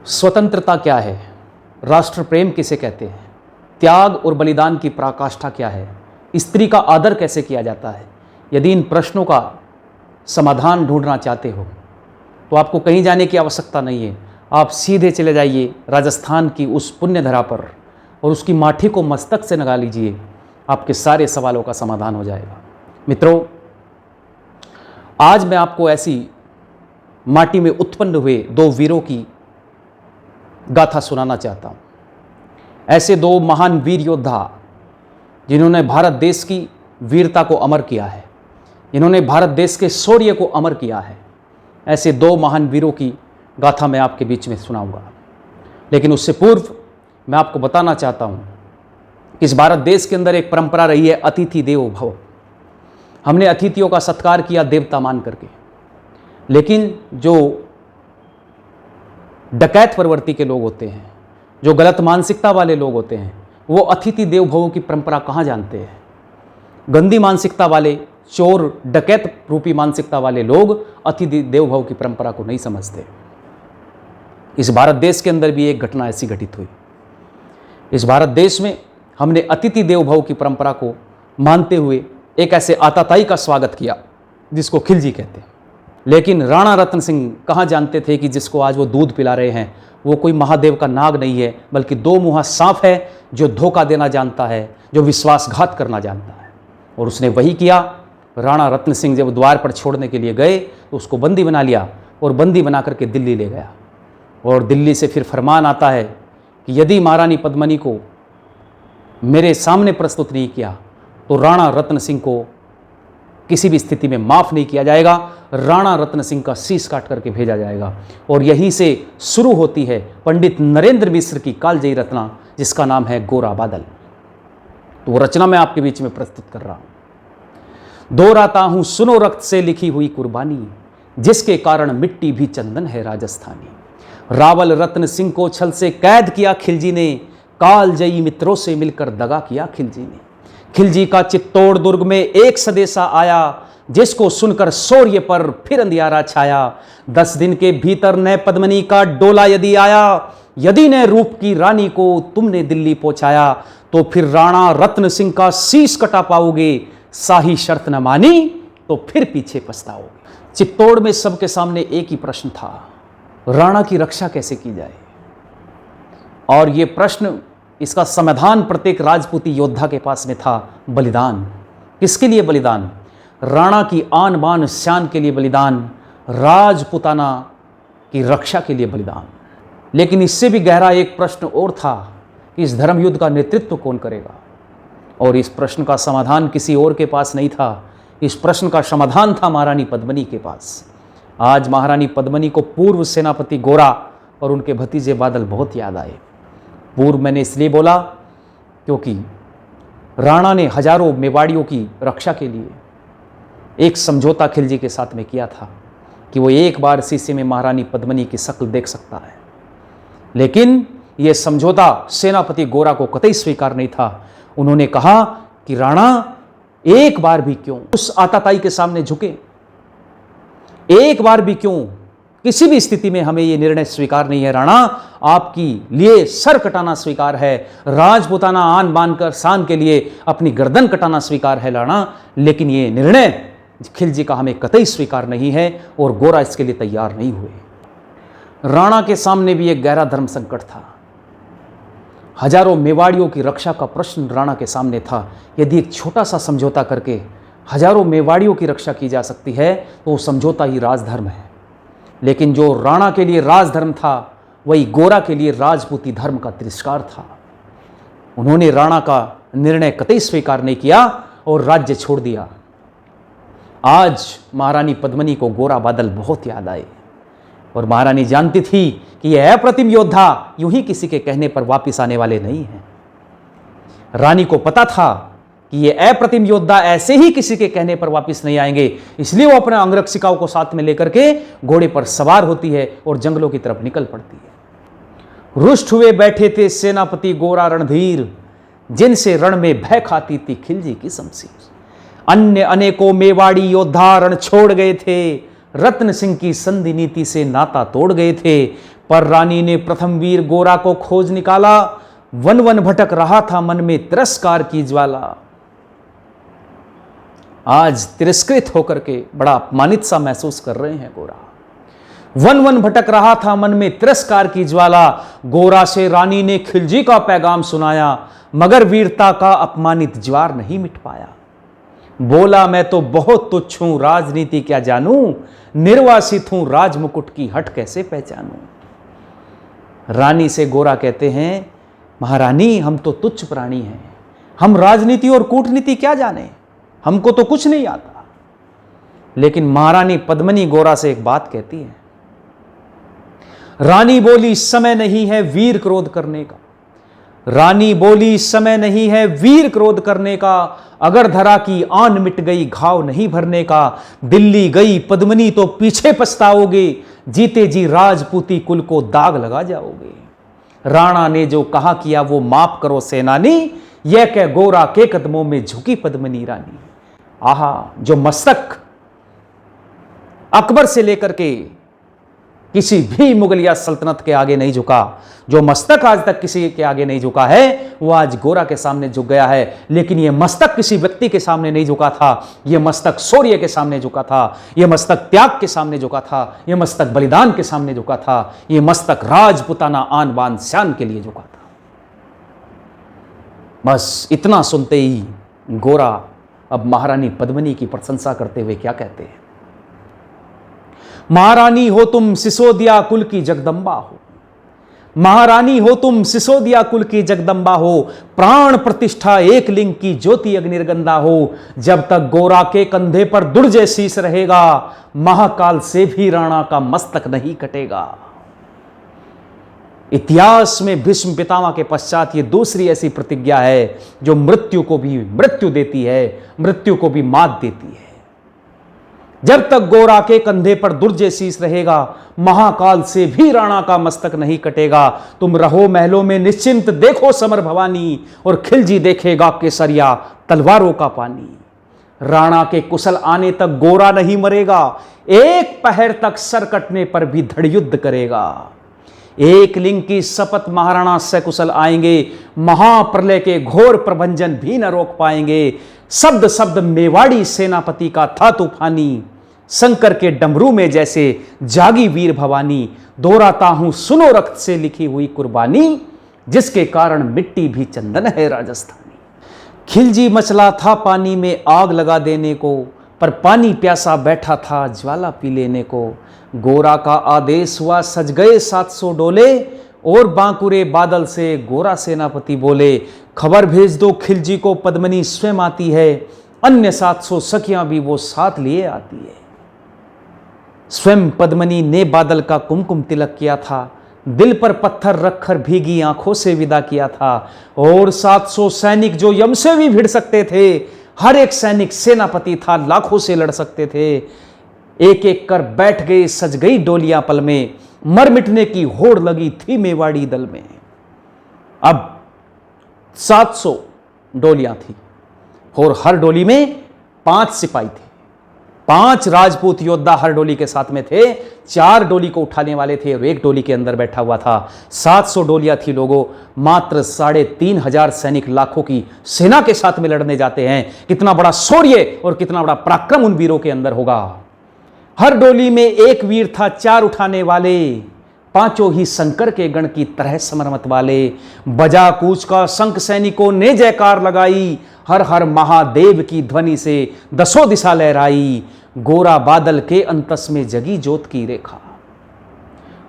स्वतंत्रता क्या है, राष्ट्र प्रेम किसे कहते हैं, त्याग और बलिदान की पराकाष्ठा क्या है, स्त्री का आदर कैसे किया जाता है। यदि इन प्रश्नों का समाधान ढूंढना चाहते हो तो आपको कहीं जाने की आवश्यकता नहीं है। आप सीधे चले जाइए राजस्थान की उस पुण्य धरा पर और उसकी माटी को मस्तक से लगा लीजिए, आपके सारे सवालों का समाधान हो जाएगा। मित्रों, आज मैं आपको ऐसी माटी में उत्पन्न हुए दो वीरों की गाथा सुनाना चाहता हूं। ऐसे दो महान वीर योद्धा जिन्होंने भारत देश की वीरता को अमर किया है, जिन्होंने भारत देश के शौर्य को अमर किया है, ऐसे दो महान वीरों की गाथा मैं आपके बीच में सुनाऊंगा। लेकिन उससे पूर्व मैं आपको बताना चाहता हूं कि इस भारत देश के अंदर एक परंपरा रही है अतिथि देवो भव। हमने अतिथियों का सत्कार किया देवता मान करके, लेकिन जो डकैत प्रवृत्ति के लोग होते हैं, जो गलत मानसिकता वाले लोग होते हैं, वो अतिथि देव भव की परंपरा कहाँ जानते हैं। गंदी मानसिकता वाले, चोर डकैत रूपी मानसिकता वाले लोग अतिथि देव भव की परंपरा को नहीं समझते। इस भारत देश के अंदर भी एक घटना ऐसी घटित हुई। इस भारत देश में हमने अतिथि देव भव की परंपरा को मानते हुए एक ऐसे आताताई का स्वागत किया जिसको खिलजी कहते हैं। लेकिन राणा रतन सिंह कहाँ जानते थे कि जिसको आज वो दूध पिला रहे हैं वो कोई महादेव का नाग नहीं है, बल्कि दो मुहा सांप है जो धोखा देना जानता है, जो विश्वासघात करना जानता है। और उसने वही किया। राणा रतन सिंह जब द्वार पर छोड़ने के लिए गए तो उसको बंदी बना लिया और बंदी बना करके दिल्ली ले गया। और दिल्ली से फिर फरमान आता है कि यदि महारानी पद्मिनी को मेरे सामने प्रस्तुत नहीं किया तो राणा रतन सिंह को किसी भी स्थिति में माफ़ नहीं किया जाएगा, राणा रतन सिंह का शीश काट करके भेजा जाएगा। और यहीं से शुरू होती है पंडित नरेंद्र मिश्र की कालजयी रचना, जिसका नाम है गोरा बादल। तो वो रचना मैं आपके बीच में प्रस्तुत कर रहा हूं। दोहराता हूं सुनो रक्त से लिखी हुई कुर्बानी, जिसके कारण मिट्टी भी चंदन है राजस्थानी। रावल रतन सिंह को छल से कैद किया खिलजी ने, कालजयी मित्रों से मिलकर दगा किया खिलजी ने। खिलजी का चित्तौड़ दुर्ग में एक सदेशा आया, जिसको सुनकर शौर्य पर फिर अंधियारा छाया। 10 दिन के भीतर न पद्मिनी का डोला यदि आया, यदि न रूप की रानी को तुमने दिल्ली पहुंचाया, तो फिर राणा रतन सिंह का शीश कटा पाओगे। शाही शर्त न मानी तो फिर पीछे पछताओगे। चित्तौड़ में सबके सामने एक ही प्रश्न था, राणा की रक्षा कैसे की जाए। और यह प्रश्न, इसका समाधान प्रत्येक राजपूती योद्धा के पास में था, बलिदान। किसके लिए बलिदान? राणा की आन बान शान के लिए बलिदान, राजपुताना की रक्षा के लिए बलिदान। लेकिन इससे भी गहरा एक प्रश्न और था कि इस धर्म युद्ध का नेतृत्व कौन करेगा। और इस प्रश्न का समाधान किसी और के पास नहीं था, इस प्रश्न का समाधान था महारानी पद्मिनी के पास। आज महारानी पद्मिनी को पूर्व सेनापति गोरा और उनके भतीजे बादल बहुत याद आए। पूर्व मैंने इसलिए बोला क्योंकि राणा ने हजारों मेवाड़ियों की रक्षा के लिए एक समझौता खिलजी के साथ में किया था कि वो एक बार शीशे में महारानी पद्मिनी की शक्ल देख सकता है। लेकिन यह समझौता सेनापति गोरा को कतई स्वीकार नहीं था। उन्होंने कहा कि राणा एक बार भी क्यों उस आताताई के सामने झुके, एक बार भी क्यों, किसी भी स्थिति में हमें यह निर्णय स्वीकार नहीं है। राणा, आपकी लिए सर कटाना स्वीकार है, राजपुताना आन बान कर शान के लिए अपनी गर्दन कटाना स्वीकार है राणा, लेकिन यह निर्णय खिलजी का हमें कतई स्वीकार नहीं है। और गोरा इसके लिए तैयार नहीं हुए। राणा के सामने भी एक गहरा धर्म संकट था। हजारों मेवाड़ियों की रक्षा का प्रश्न राणा के सामने था। यदि एक छोटा सा समझौता करके हजारों मेवाड़ियों की रक्षा की जा सकती है तो वो समझौता ही राजधर्म है। लेकिन जो राणा के लिए राजधर्म था, वही गोरा के लिए राजपूती धर्म का तिरस्कार था। उन्होंने राणा का निर्णय कतई स्वीकार नहीं किया और राज्य छोड़ दिया। आज महारानी पद्मिनी को गोरा बादल बहुत याद आए। और महारानी जानती थी कि यह अप्रतिम योद्धा यूं ही किसी के कहने पर वापस आने वाले नहीं हैं। रानी को पता था कि ये अप्रतिम योद्धा ऐसे ही किसी के कहने पर वापस नहीं आएंगे, इसलिए वो अपने अंगरक्षिकाओं को साथ में लेकर के घोड़े पर सवार होती है और जंगलों की तरफ निकल पड़ती है। रुष्ट हुए बैठे थे सेनापति गोरा रणधीर, जिनसे रण में भय खाती थी खिलजी की शमशीर। अन्य अनेकों मेवाड़ी योद्धा रण छोड़ गए थे, रत्न सिंह की संधि नीति से नाता तोड़ गए थे। पर रानी ने प्रथम वीर गोरा को खोज निकाला, वन वन भटक रहा था मन में तिरस्कार की ज्वाला। आज तिरस्कृत होकर के बड़ा अपमानित सा महसूस कर रहे हैं गोरा। वन वन भटक रहा था मन में तिरस्कार की ज्वाला। गोरा से रानी ने खिलजी का पैगाम सुनाया, मगर वीरता का अपमानित ज्वार नहीं मिट पाया। बोला मैं तो बहुत तुच्छ हूं, राजनीति क्या जानूं, निर्वासित हूं, राजमुकुट की हट कैसे पहचानूं। रानी से गोरा कहते हैं, महारानी हम तो तुच्छ प्राणी हैं, हम राजनीति और कूटनीति क्या जाने, हमको तो कुछ नहीं आता। लेकिन महारानी पद्मिनी गोरा से एक बात कहती है। रानी बोली समय नहीं है वीर क्रोध करने का, रानी बोली समय नहीं है वीर क्रोध करने का, अगर धरा की आन मिट गई घाव नहीं भरने का। दिल्ली गई पद्मिनी तो पीछे पछताओगे, जीते जी राजपूती कुल को दाग लगा जाओगे। राणा ने जो कहा किया वो माफ करो सेनानी, यह कह गोरा के कदमों में झुकी पद्मिनी रानी। आहा, जो मस्तक अकबर से लेकर के किसी भी मुगलिया सल्तनत के आगे नहीं झुका, जो मस्तक आज तक किसी के आगे नहीं झुका है, वो आज गोरा के सामने झुक गया है। लेकिन यह मस्तक किसी व्यक्ति के सामने नहीं झुका था, यह मस्तक शौर्य के सामने झुका था, यह मस्तक त्याग के सामने झुका था, यह मस्तक बलिदान के सामने झुका था, यह मस्तक राजपुताना आन बान शान के लिए झुका था। बस इतना सुनते ही गोरा अब महारानी पद्मिनी की प्रशंसा करते हुए क्या कहते हैं। महारानी हो तुम सिसोदिया कुल की जगदम्बा हो, महारानी हो तुम सिसोदिया कुल की जगदम्बा हो, प्राण प्रतिष्ठा एक लिंग की ज्योति अग्निर्गंधा हो। जब तक गोरा के कंधे पर दुर्जय शीश रहेगा, महाकाल से भी राणा का मस्तक नहीं कटेगा। इतिहास में भीष्म पितामह के पश्चात ये दूसरी ऐसी प्रतिज्ञा है जो मृत्यु को भी मृत्यु देती है, मृत्यु को भी मात देती है। जब तक गोरा के कंधे पर दुर्जय शीश रहेगा, महाकाल से भी राणा का मस्तक नहीं कटेगा। तुम रहो महलों में निश्चिंत, देखो समर भवानी, और खिलजी देखेगा केसरिया तलवारों का पानी। राणा के कुशल आने तक गोरा नहीं मरेगा, एक पहर तक सर कटने पर भी धड़ युद्ध करेगा। एक लिंग की शपथ महाराणा सकुशल आएंगे, महाप्रलय के घोर प्रभंजन भी न रोक पाएंगे। शब्द शब्द मेवाड़ी सेनापति का था तूफानी, शंकर के डमरू में जैसे जागी वीर भवानी। दोहराता हूं सुनो रक्त से लिखी हुई कुर्बानी, जिसके कारण मिट्टी भी चंदन है राजस्थानी। खिलजी मचला था पानी में आग लगा देने को, पर पानी प्यासा बैठा था ज्वाला पी लेने को। गोरा का आदेश हुआ सज गए 700 डोले, और बांकुरे बादल से गोरा सेनापति बोले, खबर भेज दो खिलजी को पद्मिनी स्वयं आती है, अन्य 700 सखियां भी वो साथ लिए आती है। स्वयं पद्मिनी ने बादल का कुमकुम तिलक किया था, दिल पर पत्थर रखकर भीगी आंखों से विदा किया था। और 700 सैनिक जो यम से भी भिड़ सकते थे, हर एक सैनिक सेनापति था, लाखों से लड़ सकते थे। एक एक कर बैठ गए सज गई डोलियां पल में, मर मिटने की होड़ लगी थी मेवाड़ी दल में। अब 700 डोलियां थी और हर डोली में 5 सिपाही थे, 5 राजपूत योद्धा हर डोली के साथ में थे। 4 डोली को उठाने वाले थे और 1 डोली के अंदर बैठा हुआ था। 700 डोलियां थी लोगों, मात्र 3500 सैनिक लाखों की सेना के साथ में लड़ने जाते हैं। कितना बड़ा शौर्य और कितना बड़ा पराक्रम उन वीरों के अंदर होगा। हर डोली में एक वीर था 4 उठाने वाले, 5 ही शंकर के गण की तरह समरमत वाले। बजा कूच का शंख सैनिकों ने जयकार लगाई, हर हर महादेव की ध्वनि से 10 दिशा लहराई। गोरा बादल के अंतस में जगी ज्योत की रेखा,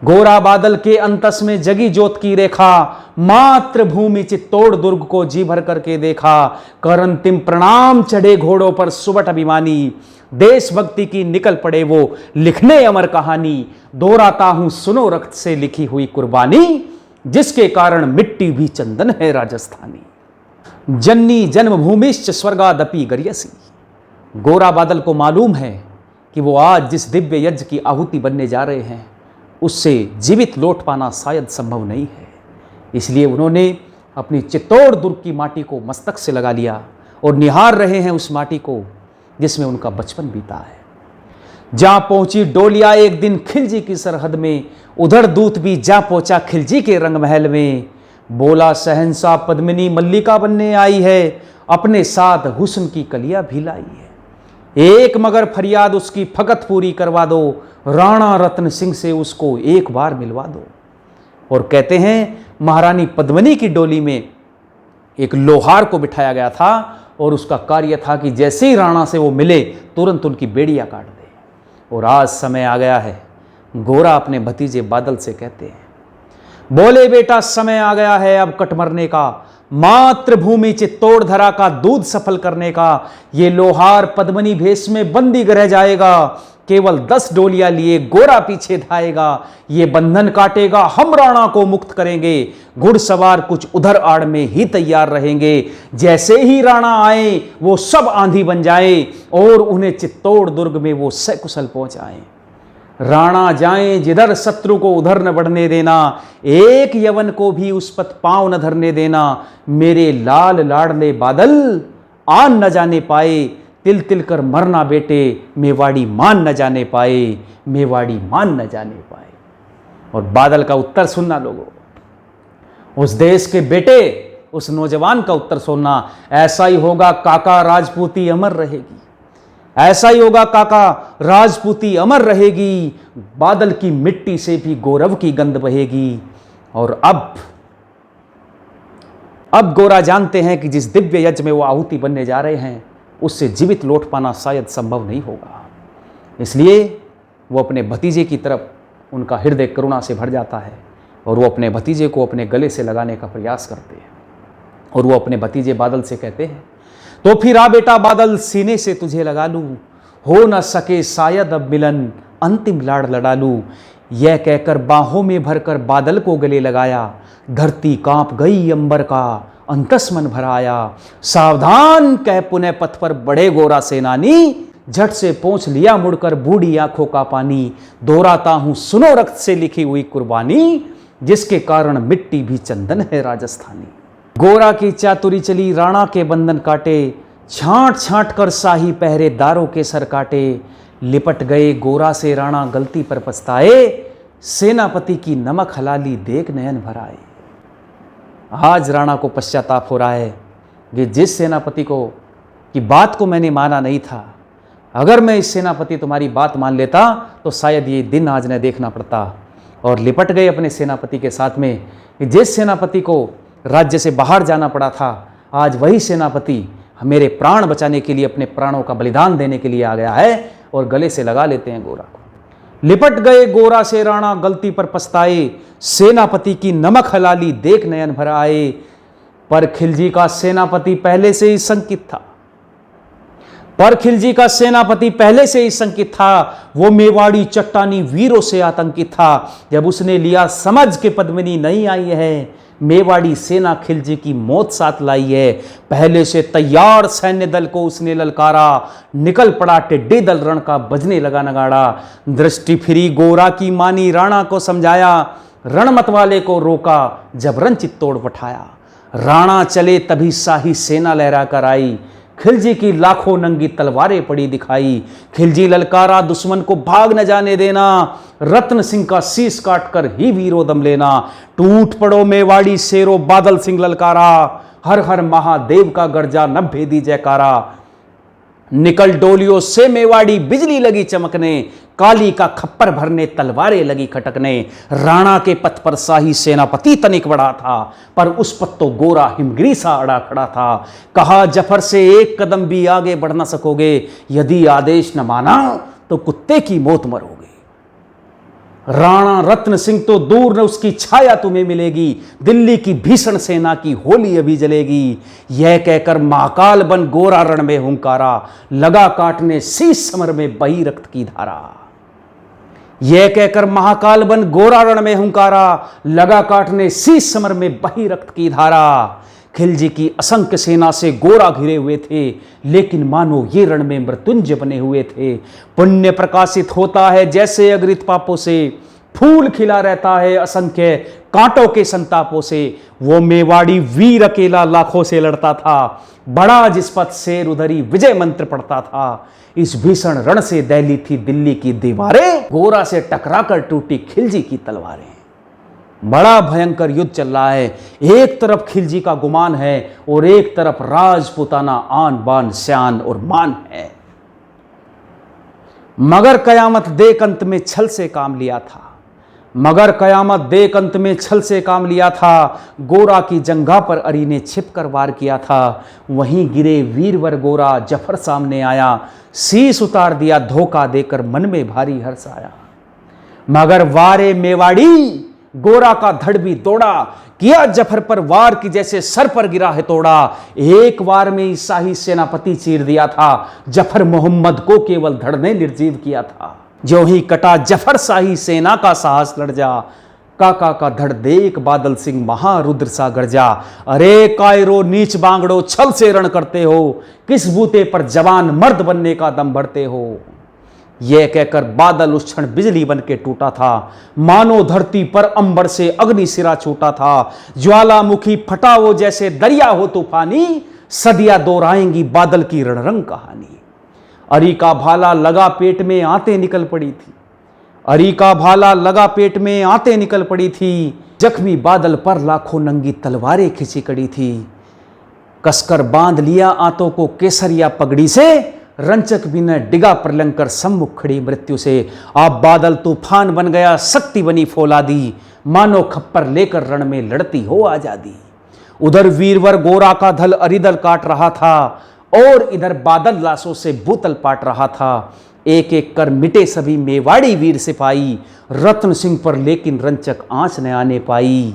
गोरा बादल के अंतस में जगी ज्योत की रेखा। मातृभूमि चित्तौड़ दुर्ग को जी भर करके देखा, कर अंतिम प्रणाम चढ़े घोड़ों पर सुबट अभिमानी। देशभक्ति की निकल पड़े वो लिखने अमर कहानी, दोहराता हूं सुनो रक्त से लिखी हुई कुर्बानी, जिसके कारण मिट्टी भी चंदन है राजस्थानी। जन्नी जन्मभूमिश्च स्वर्गादपि गरियसी। गोरा बादल को मालूम है कि वो आज जिस दिव्य यज्ञ की आहुति बनने जा रहे हैं, उससे जीवित लौट पाना शायद संभव नहीं है। इसलिए उन्होंने अपनी चित्तौड़ दुर्ग की माटी को मस्तक से लगा लिया और निहार रहे हैं उस माटी को जिसमें उनका बचपन बीता है। जहां पहुंची डोलियां एक दिन खिलजी की सरहद में, उधर दूत भी जा पहुंचा खिलजी के रंग महल में, बोला शहंशाह पद्मिनी मल्लिका बनने आई है, अपने साथ हुस्न की कलियां भी लाई है। एक मगर फरियाद उसकी फकत पूरी करवा दो, राणा रत्न सिंह से उसको एक बार मिलवा दो। और कहते हैं महारानी पद्मिनी की डोली में एक लोहार को बिठाया गया था और उसका कार्य था कि जैसे ही राणा से वो मिले तुरंत उनकी बेड़ियां काट दे। और आज समय आ गया है, गोरा अपने भतीजे बादल से कहते हैं, बोले बेटा समय आ गया है अब कट मरने का, मातृभूमि चित्तौड़ धरा का दूध सफल करने का। ये लोहार पद्मिनी भेष में बंदी रह जाएगा, केवल 10 डोलियां लिए गोरा पीछे धाएगा। ये बंधन काटेगा, हम राणा को मुक्त करेंगे। घुड़सवार कुछ उधर आड़ में ही तैयार रहेंगे, जैसे ही राणा आए वो सब आंधी बन जाए और उन्हें चित्तौड़ दुर्ग में वो सकुशल पहुंचाएं। राणा जाएं जिधर शत्रु को उधर न बढ़ने देना, एक यवन को भी उस पथ पांव न धरने देना। मेरे लाल लाडले बादल आन न जाने पाए, तिल तिल कर मरना बेटे, मेवाड़ी मान न जाने पाए, मेवाड़ी मान न जाने पाए। और बादल का उत्तर सुनना लोगों, उस देश के बेटे, उस नौजवान का उत्तर सुनना, ऐसा ही होगा काका, राजपूती अमर रहेगी। ऐसा ही होगा काका, राजपूती अमर रहेगी। बादल की मिट्टी से भी गौरव की गंध बहेगी। और अब गोरा जानते हैं कि जिस दिव्य यज्ञ में वो आहुति बनने जा रहे हैं उससे जीवित लौट पाना शायद संभव नहीं होगा। इसलिए वो अपने भतीजे की तरफ उनका हृदय करुणा से भर जाता है और वो अपने भतीजे को अपने गले से लगाने का प्रयास करते हैं। और वो अपने भतीजे बादल से कहते हैं, तो फिर आ बेटा बादल, सीने से तुझे लगा लूं, हो न सके शायद अब मिलन, अंतिम लाड़ लड़ा लूं। यह कहकर बाहों में भरकर बादल को गले लगाया, धरती कांप गई अंबर का, अंतस मन भराया। सावधान कह पुनः पथ पर बढ़े गोरा सेनानी, झट से पहुंच लिया मुड़कर बूढ़ी आंखों का पानी। दोहराता हूं सुनो रक्त से लिखी हुई कुर्बानी, जिसके कारण मिट्टी भी चंदन है राजस्थानी। गोरा की चातुरी चली, राणा के बंधन काटे, छांट छांट कर शाही पहरेदारों के सर काटे। लिपट गए गोरा से राणा गलती पर पछताए, सेनापति की नमक हलाली देख नयन भराए। आज राणा को पश्चाताप हो रहा है कि जिस सेनापति को की बात को मैंने माना नहीं था, अगर मैं इस सेनापति तुम्हारी बात मान लेता तो शायद ये दिन आज न देखना पड़ता। और लिपट गए अपने सेनापति के साथ में कि जिस सेनापति को राज्य से बाहर जाना पड़ा था, आज वही सेनापति मेरे प्राण बचाने के लिए अपने प्राणों का बलिदान देने के लिए आ गया है। और गले से लगा लेते हैं गोरा को। लिपट गए गोरा से राणा गलती पर पछताए, सेनापति की नमक हलाली देख नयन भर आए। पर खिलजी का सेनापति पहले से ही शंकित था, वो मेवाड़ी चट्टानी वीरों से आतंकित था। जब उसने लिया समझ के पद्मिनी नहीं आई है, मेवाड़ी सेना खिलजी की मौत साथ लाई है। पहले से तैयार सैन्य दल को उसने ललकारा, निकल पड़ा टिड्डी दल रण का, बजने लगा नगाड़ा। दृष्टि फिरी गोरा की मानी, राणा को समझाया, रण मतवाले को रोका, जब रण चित्तौड़ पठाया। राणा चले तभी शाही सेना लहरा कर आई, खिलजी की लाखों नंगी तलवारें पड़ी दिखाई। खिलजी ललकारा, दुश्मन को भाग न जाने देना, रत्न सिंह का शीश काट कर ही वीरो दम लेना। टूट पड़ो मेवाड़ी शेरो, बादल सिंह ललकारा, हर हर महादेव का गर्जा न भेदी जयकारा। निकल डोलियों से मेवाड़ी बिजली लगी चमकने, काली का खप्पर भरने तलवारें लगी खटकने। राणा के पथ पर शाही सेनापति तनिक बढ़ा था, पर उस पथ तो गोरा हिमगिरी सा अड़ा खड़ा था। कहा जफर से एक कदम भी आगे बढ़ न सकोगे, यदि आदेश न माना तो कुत्ते की मौत मरोगे। राणा रत्न सिंह तो दूर न उसकी छाया तुम्हें मिलेगी, दिल्ली की भीषण सेना की होली अभी जलेगी। यह कहकर महाकाल बन गोरा रण में हुंकारा, लगा काटने शीश समर में बही रक्त की धारा। यह कहकर महाकाल बन गोरा रण में हुंकारा, लगा काटने शीश समर में बही रक्त की धारा। खिलजी की असंख्य सेना से गोरा घिरे हुए थे, लेकिन मानो ये रण में मृत्युंजय बने हुए थे। पुण्य प्रकाशित होता है जैसे अगृत पापों से, फूल खिला रहता है असंख्य कांटों के संतापों से। वो मेवाड़ी वीर अकेला लाखों से लड़ता था, बड़ा जिस पथ शेर उधरी विजय मंत्र पढ़ता था। इस भीषण रण से दहली थी दिल्ली की दीवारें, गोरा से टकराकर टूटी खिलजी की तलवारें। बड़ा भयंकर युद्ध चल रहा है। एक तरफ खिलजी का गुमान है और एक तरफ राजपूताना आन बान शान और मान है। मगर कयामत देख अंत में छल से काम लिया था, मगर कयामत देख अंत में छल से काम लिया था। गोरा की जंघा पर अरी ने छिपकर वार किया था। वहीं गिरे वीरवर गोरा, जफर सामने आया, शीश उतार दिया धोखा देकर, मन में भारी हर्ष आया। मगर वारे मेवाड़ी, गोरा का धड़ भी दौड़ा, किया जफर पर वार की जैसे सर पर गिरा है तोड़ा। एक वार में ही शाही सेनापति चीर दिया था, जफर मोहम्मद को केवल धड़ ने निर्जीव किया था। जो ही कटा जफर शाही सेना का साहस लड़ जा, काका का धड़ देख बादल सिंह महारुद्र सा गरजा। अरे कायरो नीच बांगड़ो, छल से रण करते हो, किस बूते पर जवान मर्द बनने का दम भरते हो। यह कहकर बादल उस क्षण बिजली बन के टूटा था, मानो धरती पर अंबर से अग्नि सिरा छूटा था। ज्वालामुखी फटा वो जैसे दरिया हो तूफानी, सदियां दोहराएंगी बादल की रणरंग कहानी। अरी का भाला लगा पेट में आते निकल पड़ी थी, अरी का भाला लगा पेट में आते निकल पड़ी थी। जख्मी बादल पर लाखों नंगी तलवारें खिंची कड़ी थी। कसकर बांध लिया आंतों को केसरिया पगड़ी से, रंचक भी न डिगा प्रलंकर सम्मुख खड़ी मृत्यु से। आप बादल तूफान बन गया, शक्ति बनी फौलादी, मानो खप्पर लेकर रण में लड़ती हो आजादी। उधर वीरवर गोरा का धल अरिदल काट रहा था और इधर बादल लाशों से भूतल पाट रहा था। एक एक कर मिटे सभी मेवाड़ी वीर सिपाही, रत्न सिंह पर लेकिन रंचक आंच न आने पाई।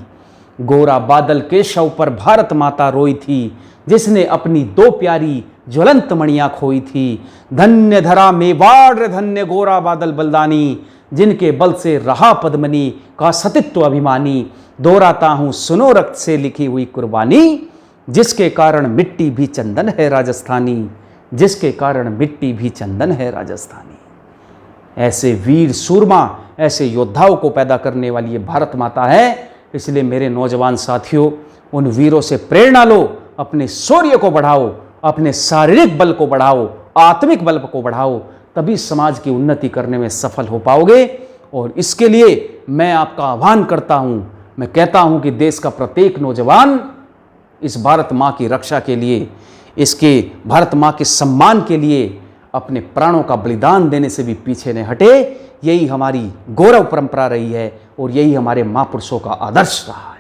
गोरा बादल के शव पर भारत माता रोई थी, जिसने अपनी दो प्यारी ज्वलंत मणियां खोई थी। धन्य धरा मेवाड़ धन्य गोरा बादल बलदानी, जिनके बल से रहा पद्मनी का सतित्व अभिमानी। दोहराता हूं सुनो रक्त से लिखी हुई कुर्बानी, जिसके कारण मिट्टी भी चंदन है राजस्थानी, जिसके कारण मिट्टी भी चंदन है राजस्थानी। ऐसे वीर सूरमा, ऐसे योद्धाओं को पैदा करने वाली ये भारत माता है। इसलिए मेरे नौजवान साथियों, उन वीरों से प्रेरणा लो, अपने शौर्य को बढ़ाओ, अपने शारीरिक बल को बढ़ाओ, आत्मिक बल को बढ़ाओ, तभी समाज की उन्नति करने में सफल हो पाओगे। और इसके लिए मैं आपका आह्वान करता हूं, मैं कहता हूं कि देश का प्रत्येक नौजवान इस भारत माँ की रक्षा के लिए, इसके भारत माँ के सम्मान के लिए अपने प्राणों का बलिदान देने से भी पीछे न हटे। यही हमारी गौरव परंपरा रही है और यही हमारे महापुरुषों का आदर्श रहा है।